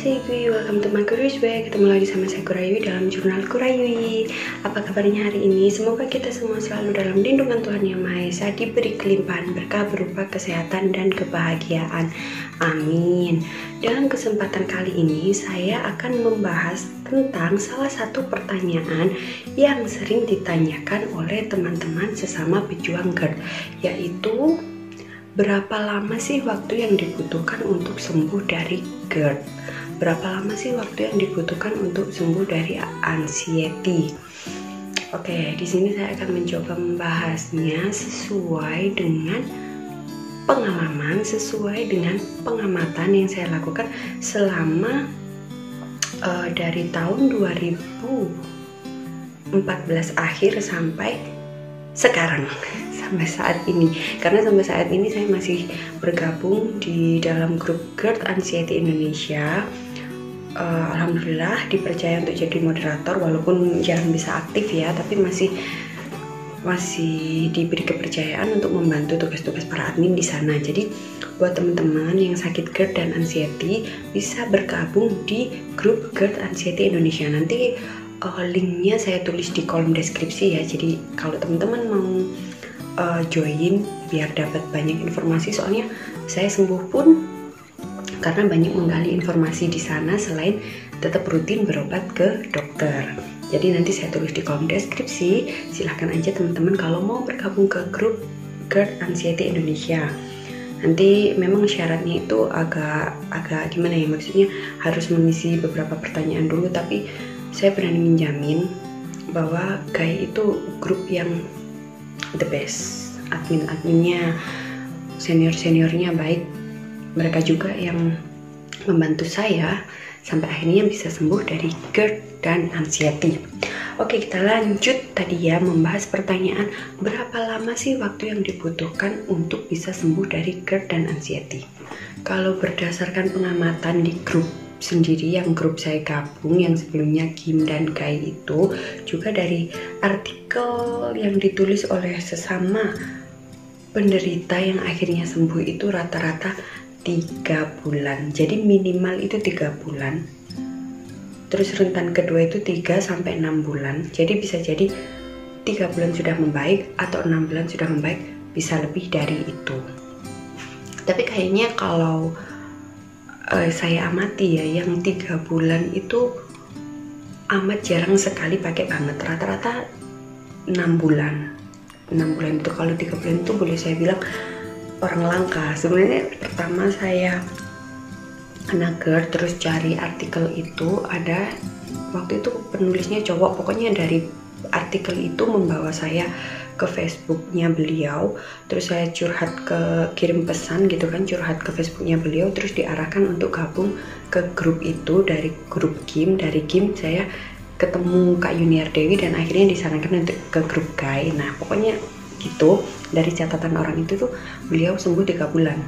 Segui, welcome to my Curious Way. Ketemu lagi sama saya Kurayui dalam jurnal Kurayui. Apa kabarnya hari ini? Semoga kita semua selalu dalam lindungan Tuhan Yang Maha Esa, diberi kelimpahan berkah berupa kesehatan dan kebahagiaan. Amin. Dalam kesempatan kali ini saya akan membahas tentang salah satu pertanyaan yang sering ditanyakan oleh teman-teman sesama pejuang GERD, yaitu berapa lama sih waktu yang dibutuhkan untuk sembuh dari GERD? Berapa lama sih waktu yang dibutuhkan untuk sembuh dari anxiety? Oke, di sini saya akan mencoba membahasnya sesuai dengan pengalaman, sesuai dengan pengamatan yang saya lakukan selama dari tahun 2014 akhir sampai sekarang, sampai saat ini. Karena sampai saat ini saya masih bergabung di dalam grup GERD Anxiety Indonesia. Alhamdulillah dipercaya untuk jadi moderator, walaupun jarang bisa aktif ya, tapi masih diberi kepercayaan untuk membantu tugas-tugas para admin di sana. Jadi buat teman-teman yang sakit GERD dan anxiety bisa bergabung di grup GERD Anxiety Indonesia. Nanti linknya saya tulis di kolom deskripsi ya. Jadi kalau teman-teman mau join biar dapat banyak informasi, soalnya saya sembuh pun karena banyak menggali informasi di sana selain tetap rutin berobat ke dokter. Jadi nanti saya tulis di kolom deskripsi, silahkan aja teman-teman kalau mau bergabung ke grup GERD Anxiety Indonesia. Nanti memang syaratnya itu agak gimana ya, maksudnya harus mengisi beberapa pertanyaan dulu, tapi saya berani menjamin bahwa GAI itu grup yang the best. Admin-adminnya, senior-seniornya baik. Mereka juga yang membantu saya sampai akhirnya bisa sembuh dari GERD dan anxiety. Oke, kita lanjut tadi ya, membahas pertanyaan berapa lama sih waktu yang dibutuhkan untuk bisa sembuh dari GERD dan anxiety. Kalau berdasarkan pengamatan di grup sendiri, yang grup saya gabung yang sebelumnya Kim dan Kai, itu juga dari artikel yang ditulis oleh sesama penderita yang akhirnya sembuh itu rata-rata 3 bulan. Jadi minimal itu 3 bulan. Terus rentan kedua itu 3 sampai 6 bulan. Jadi bisa jadi 3 bulan sudah membaik atau 6 bulan sudah membaik, bisa lebih dari itu. Tapi kayaknya kalau saya amati ya, yang 3 bulan itu amat jarang sekali pakai banget. Rata-rata 6 bulan. 6 bulan itu, kalau 3 bulan itu boleh saya bilang orang langka. Sebenarnya pertama saya kena GERD terus cari artikel itu, ada waktu itu penulisnya cowok, pokoknya dari artikel itu membawa saya ke Facebooknya beliau, terus saya kirim pesan gitu kan, curhat ke Facebooknya beliau, terus diarahkan untuk gabung ke grup itu dari grup Kim. Dari Kim saya ketemu Kak Yuniar Dewi dan akhirnya disarankan untuk ke grup GAI. Nah pokoknya gitu, dari catatan orang itu tuh beliau sembuh 3 bulan.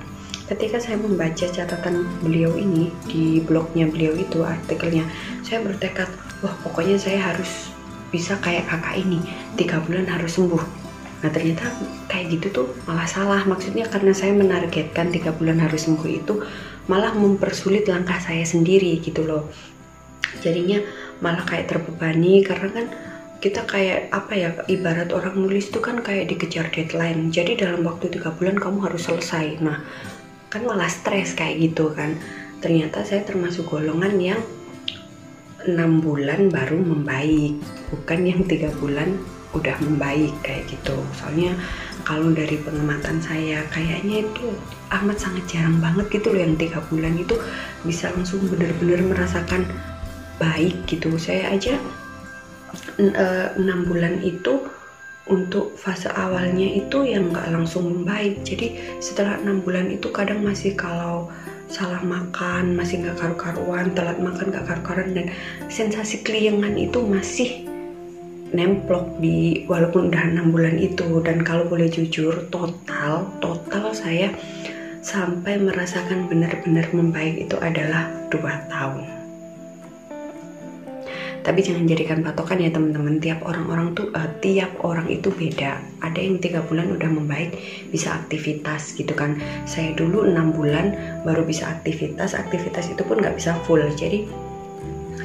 Ketika saya membaca catatan beliau ini di blognya beliau itu, artikelnya, saya bertekad, wah pokoknya saya harus bisa kayak kakak ini, 3 bulan harus sembuh. Nah ternyata kayak gitu tuh malah salah. Maksudnya karena saya menargetkan 3 bulan harus sembuh itu malah mempersulit langkah saya sendiri gitu loh. Jadinya malah kayak terbebani, karena kan kita kayak apa ya, ibarat orang nulis tuh kan kayak dikejar deadline. Jadi dalam waktu 3 bulan kamu harus selesai. Nah kan malah stres kayak gitu kan. Ternyata saya termasuk golongan yang 6 bulan baru membaik, bukan yang 3 bulan udah membaik kayak gitu. Soalnya kalau dari pengamatan saya kayaknya itu amat sangat jarang banget gitu loh yang 3 bulan itu bisa langsung bener-bener merasakan baik gitu. Saya aja 6 bulan itu untuk fase awalnya itu yang nggak langsung membaik. Jadi setelah 6 bulan itu kadang masih, kalau salah makan masih nggak karu-karuan, telat makan nggak karu-karuan, dan sensasi keliengan itu masih nemplok di, walaupun udah 6 bulan itu. Dan kalau boleh jujur, total saya sampai merasakan benar-benar membaik itu adalah 2 tahun. Tapi jangan jadikan patokan ya teman-teman. Tiap orang itu beda. Ada yang 3 bulan udah membaik, bisa aktivitas gitu kan. Saya dulu 6 bulan baru bisa aktivitas itu pun nggak bisa full. Jadi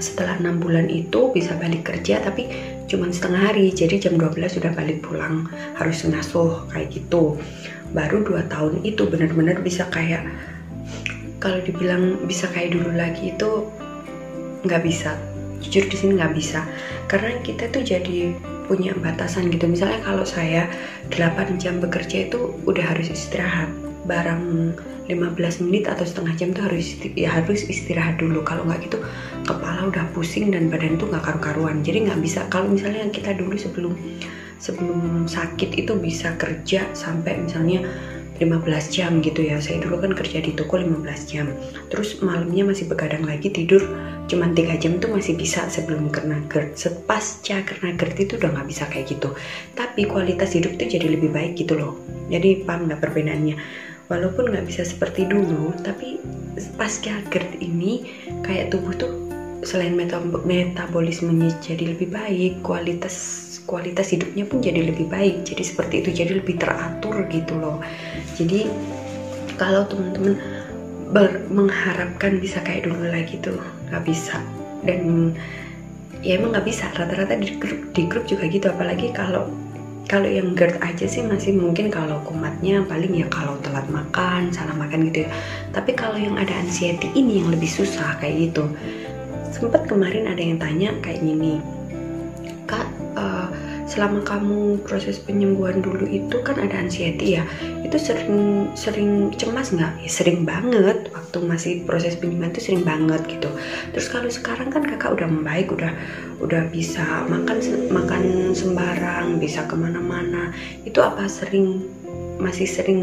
setelah 6 bulan itu bisa balik kerja, tapi cuman setengah hari. Jadi jam 12 sudah balik pulang, harus ngasuh kayak gitu. Baru 2 tahun itu benar-benar bisa kayak, kalau dibilang bisa kayak dulu lagi itu nggak bisa. Jujur di sini nggak bisa, karena kita tuh jadi punya batasan gitu. Misalnya kalau saya 8 jam bekerja itu udah harus istirahat. Barang 15 menit atau setengah jam tuh harus istirahat dulu. Kalau nggak gitu kepala udah pusing dan badan tuh nggak karu-karuan. Jadi nggak bisa. Kalau misalnya kita dulu sebelum sakit itu bisa kerja sampai misalnya 15 jam gitu ya. Saya dulu kan kerja di toko 15 jam. Terus malamnya masih begadang lagi, tidur cuman 3 jam tuh masih bisa sebelum kena GERD. Pasca kena GERD itu udah nggak bisa kayak gitu. Tapi kualitas hidup tuh jadi lebih baik gitu loh. Jadi paham nggak perbedaannya? Walaupun nggak bisa seperti dulu, tapi pasca GERD ini kayak tubuh tuh selain metabolismenya jadi lebih baik, kualitas hidupnya pun jadi lebih baik. Jadi seperti itu, jadi lebih teratur gitu loh. Jadi kalau teman-teman mengharapkan bisa kayak dulu lagi tuh nggak bisa. Dan ya emang nggak bisa, rata-rata di grup juga gitu. Apalagi kalau yang GERD aja sih masih mungkin, kalau kumatnya paling ya kalau telat makan, salah makan gitu ya. Tapi kalau yang ada anxiety ini yang lebih susah kayak gitu. Sempet kemarin ada yang tanya kayak gini, Kak, selama kamu proses penyembuhan dulu itu kan ada anxiety ya, itu sering cemas nggak? Ya, sering banget. Waktu masih proses penyembuhan itu sering banget gitu. Terus kalau sekarang kan kakak udah membaik, udah bisa makan sembarang, bisa kemana-mana, itu apa masih sering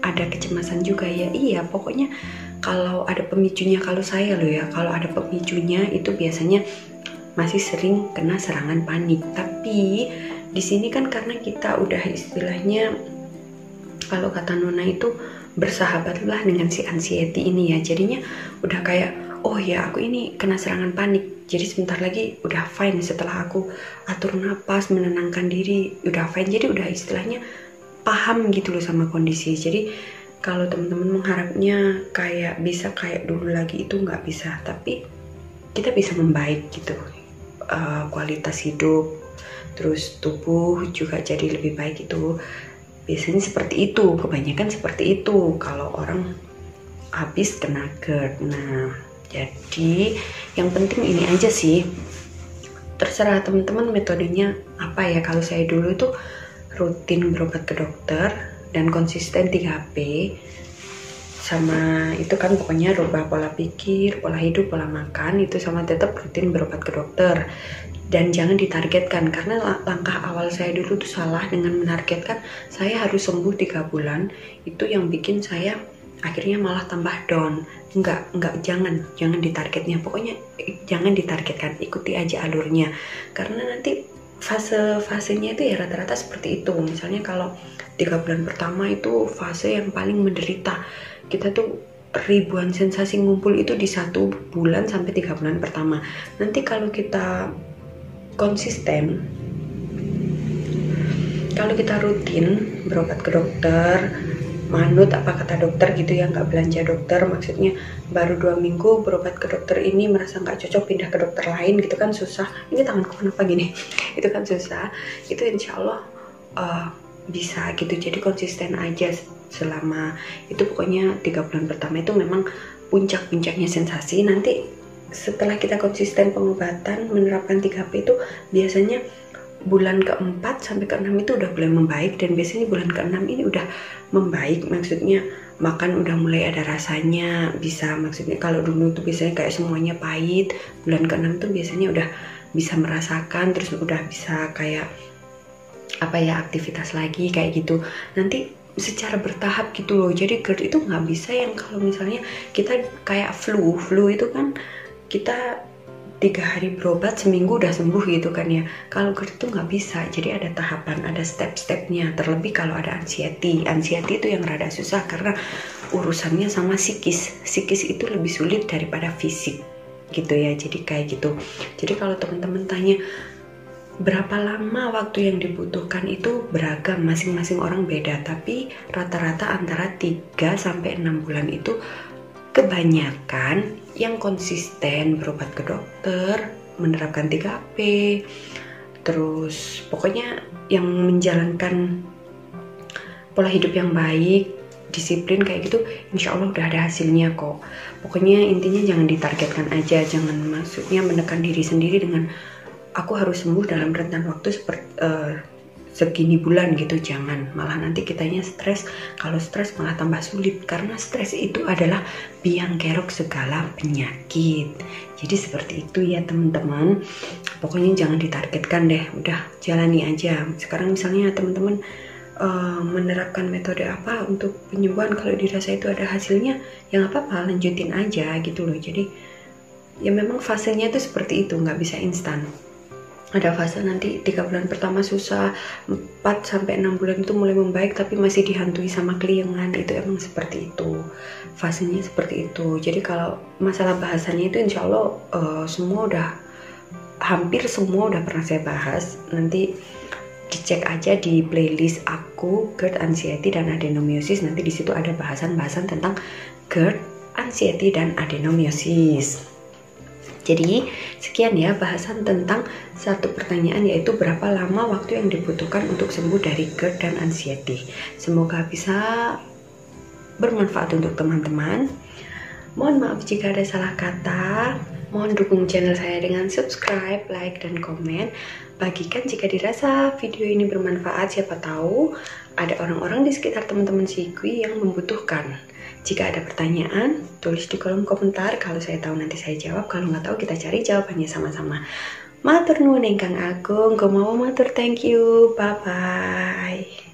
ada kecemasan juga ya? Iya, pokoknya kalau ada pemicunya, kalau saya loh ya, kalau ada pemicunya itu biasanya masih sering kena serangan panik. Tapi di sini kan karena kita udah istilahnya, kalau kata Nona itu bersahabatlah dengan si anxiety ini ya. Jadinya udah kayak, oh ya aku ini kena serangan panik, jadi sebentar lagi udah fine. Setelah aku atur napas, menenangkan diri, udah fine. Jadi udah istilahnya paham gitu loh sama kondisi. Jadi kalau teman-teman mengharapnya kayak bisa kayak dulu lagi, itu nggak bisa. Tapi kita bisa membaik gitu, kualitas hidup, terus tubuh juga jadi lebih baik. Itu biasanya seperti itu, kebanyakan seperti itu kalau orang habis kena GERD. Nah, jadi yang penting ini aja sih, terserah teman-teman metodenya apa ya. Kalau saya dulu itu rutin berobat ke dokter dan konsisten 3P, sama itu kan pokoknya rubah pola pikir, pola hidup, pola makan itu, sama tetap rutin berobat ke dokter. Dan jangan ditargetkan, karena langkah awal saya dulu tuh salah dengan menargetkan saya harus sembuh 3 bulan. Itu yang bikin saya akhirnya malah tambah down. Jangan ditargetnya, pokoknya jangan ditargetkan, ikuti aja alurnya. Karena nanti fasenya itu ya rata-rata seperti itu. Misalnya kalau 3 bulan pertama itu fase yang paling menderita. Kita tuh ribuan sensasi ngumpul itu di 1 bulan sampai 3 bulan pertama. Nanti kalau kita konsisten, kalau kita rutin berobat ke dokter, manut apa kata dokter gitu ya, nggak belanja dokter. Maksudnya baru 2 minggu berobat ke dokter ini merasa nggak cocok, pindah ke dokter lain gitu kan susah. Ini tanganku kenapa gini? Itu kan susah. Itu insya Allah bisa gitu. Jadi konsisten aja selama itu. Pokoknya 3 bulan pertama itu memang puncak-puncaknya sensasi. Nanti setelah kita konsisten pengobatan menerapkan 3P itu biasanya bulan ke-4 sampai ke-6 itu udah mulai membaik. Dan biasanya bulan ke-6 ini udah membaik, maksudnya makan udah mulai ada rasanya, bisa, maksudnya kalau dulu tuh biasanya kayak semuanya pahit, bulan ke-6 tuh biasanya udah bisa merasakan, terus udah bisa kayak apa ya, aktivitas lagi kayak gitu. Nanti secara bertahap gitu loh. Jadi GERD itu nggak bisa yang kalau misalnya kita kayak flu itu kan kita 3 hari berobat, seminggu udah sembuh gitu kan ya. Kalau GERD itu nggak bisa, jadi ada tahapan, ada step-stepnya. Terlebih kalau ada anxiety itu yang rada susah karena urusannya sama psikis itu lebih sulit daripada fisik. gitu ya. Jadi kayak gitu. Jadi kalau teman-teman tanya berapa lama waktu yang dibutuhkan, itu beragam, masing-masing orang beda, tapi rata-rata antara 3 sampai 6 bulan itu kebanyakan yang konsisten berobat ke dokter, menerapkan 3P, terus pokoknya yang menjalankan pola hidup yang baik, disiplin kayak gitu, insya Allah udah ada hasilnya kok. Pokoknya intinya jangan ditargetkan aja, jangan maksudnya menekan diri sendiri dengan aku harus sembuh dalam rentan waktu seperti segini bulan gitu, jangan. Malah nanti kitanya stres, kalau stres malah tambah sulit, karena stres itu adalah biang kerok segala penyakit. Jadi seperti itu ya teman-teman, pokoknya jangan ditargetkan deh, udah jalani aja. Sekarang misalnya teman-teman menerapkan metode apa untuk penyembuhan, kalau dirasa itu ada hasilnya, ya nggak apa-apa, lanjutin aja gitu loh. Jadi ya memang fasenya itu seperti itu, nggak bisa instan. Ada fase nanti 3 bulan pertama susah, 4 sampai 6 bulan itu mulai membaik tapi masih dihantui sama keliengan, itu emang seperti itu. Fasenya seperti itu. Jadi kalau masalah bahasannya itu insya Allah hampir semua udah pernah saya bahas. Nanti dicek aja di playlist aku, GERD, anxiety, dan adenomyosis. Nanti di situ ada bahasan-bahasan tentang GERD, anxiety, dan adenomyosis. Jadi sekian ya bahasan tentang satu pertanyaan, yaitu berapa lama waktu yang dibutuhkan untuk sembuh dari GERD dan anxiety. Semoga bisa bermanfaat untuk teman-teman. Mohon maaf jika ada salah kata. Mohon dukung channel saya dengan subscribe, like, dan komen. Bagikan jika dirasa video ini bermanfaat, siapa tahu ada orang-orang di sekitar teman-teman Sikwi yang membutuhkan. Jika ada pertanyaan, tulis di kolom komentar. Kalau saya tahu nanti saya jawab. Kalau nggak tahu kita cari jawabannya sama-sama. Matur nuwun ingkang agung. Gomawa matur, thank you. Bye-bye.